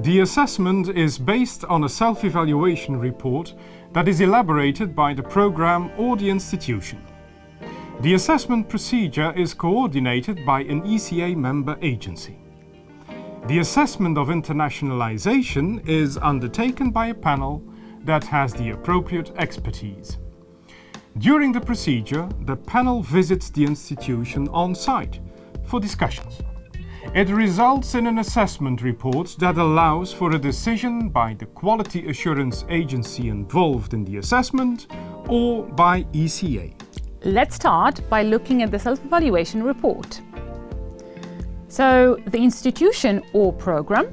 The assessment is based on a self-evaluation report that is elaborated by the program or the institution. The assessment procedure is coordinated by an ECA member agency. The assessment of internationalization is undertaken by a panel that has the appropriate expertise. During the procedure, the panel visits the institution on site for discussions. It results in an assessment report that allows for a decision by the quality assurance agency involved in the assessment or by ECA. Let's start by looking at the self-evaluation report. So, the institution or program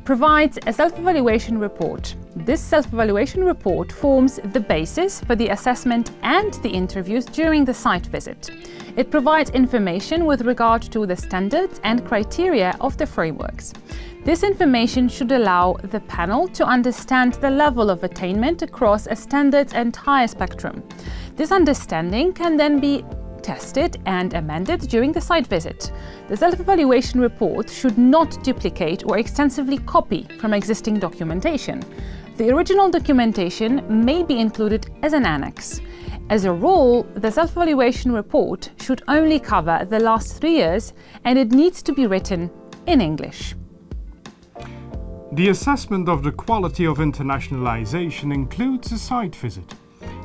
provides a self-evaluation report. This self-evaluation report forms the basis for the assessment and the interviews during the site visit. It provides information with regard to the standards and criteria of the frameworks. This information should allow the panel to understand the level of attainment across a standard's entire spectrum. This understanding can then be tested and amended during the site visit. The self-evaluation report should not duplicate or extensively copy from existing documentation. The original documentation may be included as an annex. As a rule, the self-evaluation report should only cover the last 3 years and it needs to be written in English. The assessment of the quality of internationalization includes a site visit.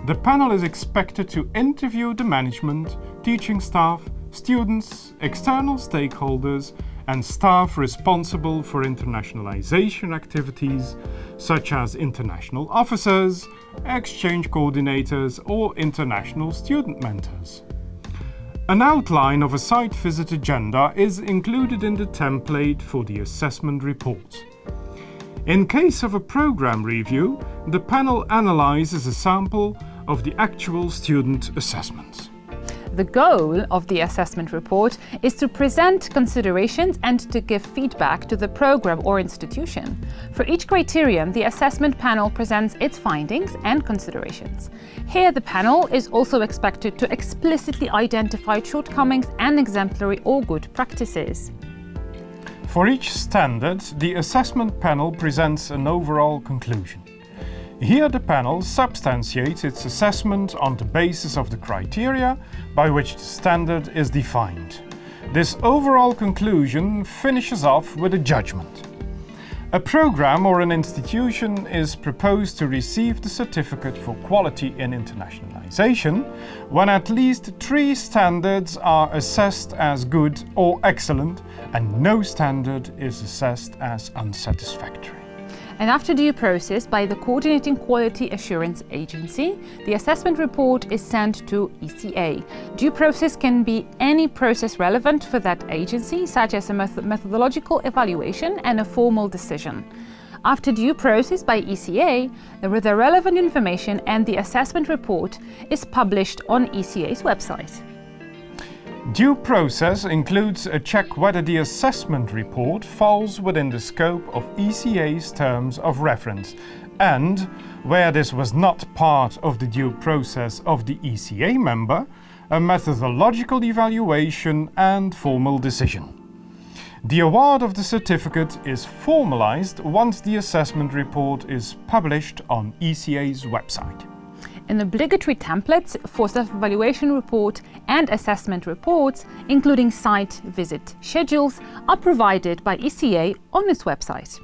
The panel is expected to interview the management, teaching staff, students, external stakeholders, and staff responsible for internationalization activities, such as international officers, exchange coordinators, or international student mentors. An outline of a site visit agenda is included in the template for the assessment report. In case of a program review, the panel analyzes a sample of the actual student assessments. The goal of the assessment report is to present considerations and to give feedback to the program or institution. For each criterion, the assessment panel presents its findings and considerations. Here, the panel is also expected to explicitly identify shortcomings and exemplary or good practices. For each standard, the assessment panel presents an overall conclusion. Here the panel substantiates its assessment on the basis of the criteria by which the standard is defined. This overall conclusion finishes off with a judgment. A program or an institution is proposed to receive the certificate for quality in internationalization when at least 3 standards are assessed as good or excellent and no standard is assessed as unsatisfactory. And after due process by the coordinating quality assurance agency, the assessment report is sent to ECA. Due process can be any process relevant for that agency, such as a methodological evaluation and a formal decision. After due process by ECA, the relevant information and the assessment report is published on ECA's website. Due process includes a check whether the assessment report falls within the scope of ECA's terms of reference and, where this was not part of the due process of the ECA member, a methodological evaluation and formal decision. The award of the certificate is formalized once the assessment report is published on ECA's website. An obligatory templates for self-evaluation report and assessment reports, including site visit schedules, are provided by ECA on its website.